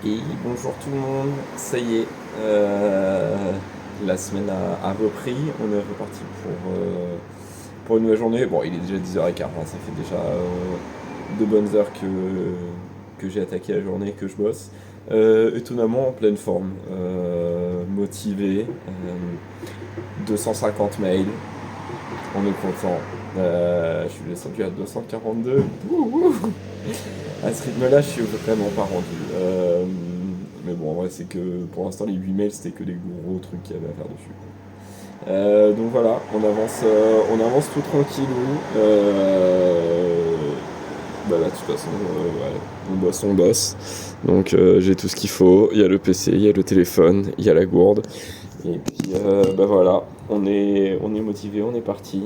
Et bonjour tout le monde, ça y est, la semaine a repris, on est reparti pour une nouvelle journée. Bon, il est déjà 10h15, hein, ça fait déjà de bonnes heures que j'ai attaqué la journée, que je bosse. Étonnamment en pleine forme, motivé, 250 mails, on est content. Je suis descendu à 242. Wouhou. À ce rythme-là, je suis vraiment pas rendu. Mais bon, en vrai, c'est que pour l'instant, les 8 mails, c'était que des gros trucs qu'il y avait à faire dessus. Donc voilà, on avance tout tranquillou. Bah là, de toute façon, ouais, on bosse. Donc j'ai tout ce qu'il faut. Il y a le PC, il y a le téléphone, il y a la gourde. Et puis bah voilà, on est motivé, on est parti.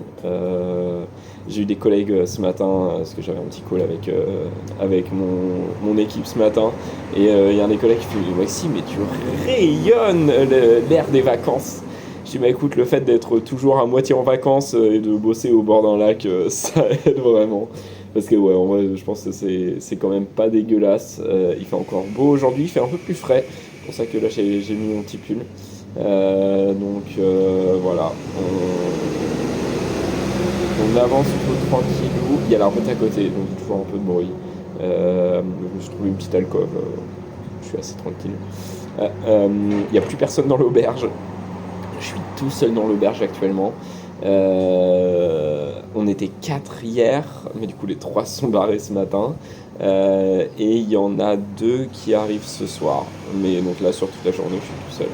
J'ai eu des collègues ce matin, parce que j'avais un petit call avec mon équipe ce matin. Et il y a un des collègues qui fait Maxime, mais tu rayonnes l'air des vacances. Je dis bah écoute, le fait d'être toujours à moitié en vacances et de bosser au bord d'un lac, ça aide vraiment. Parce que ouais, en vrai, je pense que c'est quand même pas dégueulasse. Il fait encore beau aujourd'hui, il fait un peu plus frais. C'est pour ça que là j'ai mis mon petit pull. Voilà, on avance plutôt tranquillou. Il y a la route à côté, donc toujours un peu de bruit. Je me suis trouvé une petite alcôve, je suis assez tranquille. Il n'y a plus personne dans l'auberge. Je suis tout seul dans l'auberge actuellement. On était 4 hier, mais du coup les 3 sont barrés ce matin. Et il y en a 2 qui arrivent ce soir. Mais donc là, sur toute la journée, je suis tout seul.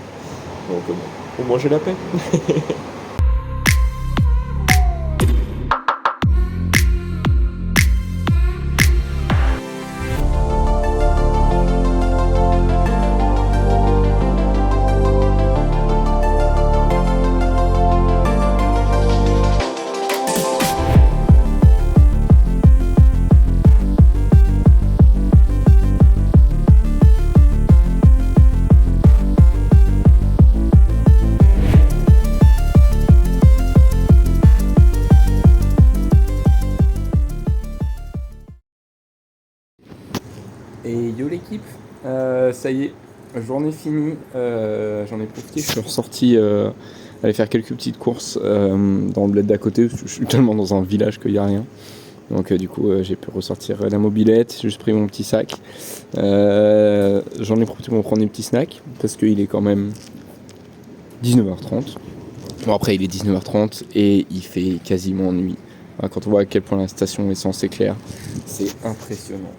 Donc bon, au moins j'ai la paix. Et yo l'équipe, ça y est, journée finie, j'en ai profité, je suis ressorti aller faire quelques petites courses dans le bled d'à côté, parce que je suis tellement dans un village qu'il n'y a rien. Donc du coup j'ai pu ressortir la mobilette, j'ai juste pris mon petit sac. J'en ai profité pour prendre des petits snacks, parce qu'il est quand même 19h30. Bon après il est 19h30 et il fait quasiment nuit. Quand on voit à quel point la station essence est claire, c'est impressionnant.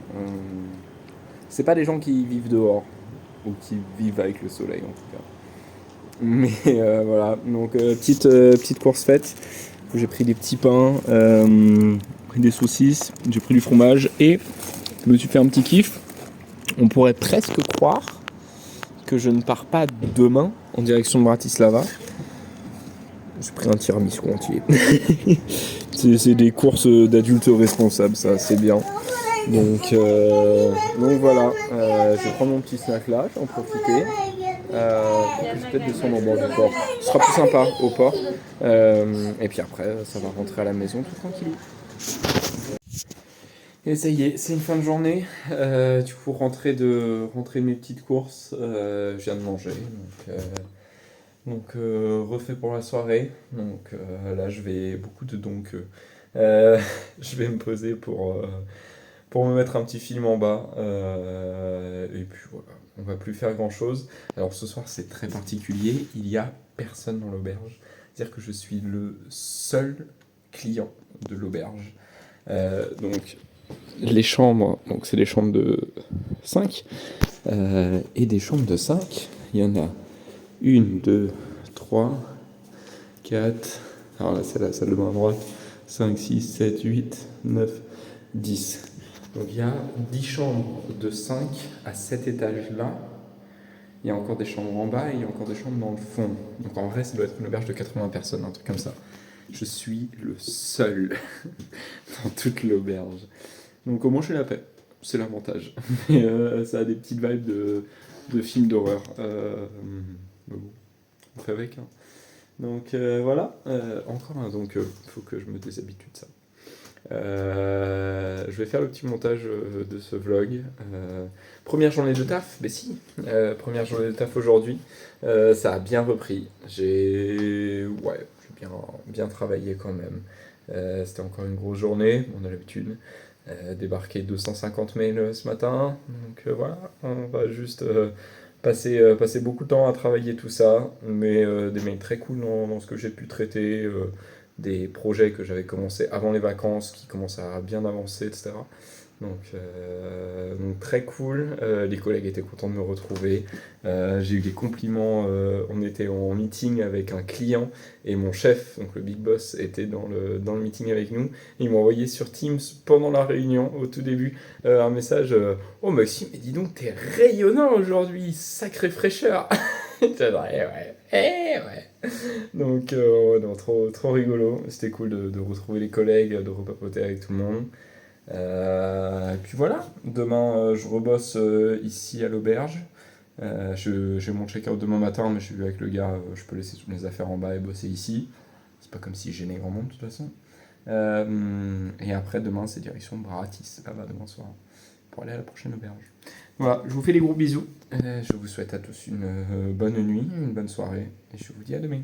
C'est pas des gens qui vivent dehors, ou qui vivent avec le soleil en tout cas. Mais voilà, donc petite course faite. J'ai pris des petits pains, pris des saucisses, j'ai pris du fromage et je me suis fait un petit kiff. On pourrait presque croire que je ne pars pas demain en direction de Bratislava. J'ai pris un tiramisu entier. c'est des courses d'adultes responsables, ça, c'est bien. Donc voilà, je vais prendre mon petit snack là, je vais en profiter. Je vais peut-être descendre au bord du port. Ce sera plus sympa au port. Et puis après, ça va rentrer à la maison tout tranquille. Et ça y est, c'est une fin de journée. Du coup, rentrer de mes petites courses. Je viens de manger. Refait pour la soirée. Là, je vais beaucoup de je vais me poser pour me mettre un petit film en bas. Et puis voilà, on va plus faire grand chose. Alors ce soir, c'est très particulier. Il y a personne dans l'auberge. C'est-à-dire que je suis le seul client de l'auberge. Donc les chambres, donc c'est des chambres de 5 et des chambres de 5. Il y en a une, deux, trois, 4. Alors là, c'est la salle de bain à droite. 5, 6, 7, 8, 9, 10. Donc il y a 10 chambres de 5 à 7 étages là. Il y a encore des chambres en bas et il y a encore des chambres dans le fond. Donc en vrai, ça doit être une auberge de 80 personnes, un truc comme ça. Je suis le seul dans toute l'auberge. Donc au moins, je suis la paix. C'est l'avantage. Mais ça a des petites vibes de films d'horreur. Mais bon, on fait avec. Hein. Donc voilà. Encore un, donc faut que je me déshabitue de ça. Je vais faire le petit montage de ce vlog. Première journée de taf, mais si, première journée de taf aujourd'hui. Ça a bien repris. J'ai bien travaillé quand même. C'était encore une grosse journée, on a l'habitude. Débarqué 250 mails ce matin. Donc voilà, on va juste passer beaucoup de temps à travailler tout ça. Mais des mails très cool dans ce que j'ai pu traiter. Des projets que j'avais commencé avant les vacances qui commencent à bien avancer, etc. Donc très cool. Les collègues étaient contents de me retrouver. J'ai eu des compliments. On était en meeting avec un client et mon chef, donc le big boss, était dans le meeting avec nous. Il m'a envoyé sur Teams pendant la réunion, au tout début, un message. Oh Maxime, mais dis donc, t'es rayonnant aujourd'hui, sacré fraîcheur. J'étais là, ouais. Donc, ouais, non, trop rigolo. C'était cool de retrouver les collègues, de repapoter avec tout le monde. Et puis voilà, demain je rebosse ici à l'auberge. J'ai mon check-out demain matin, mais je suis vu avec le gars, je peux laisser toutes mes affaires en bas et bosser ici. C'est pas comme si je gênais grand monde de toute façon. Et après, demain, c'est direction Bratis, là-bas, demain soir, pour aller à la prochaine auberge. Voilà, je vous fais des gros bisous. Je vous souhaite à tous une bonne nuit, une bonne soirée, et je vous dis à demain.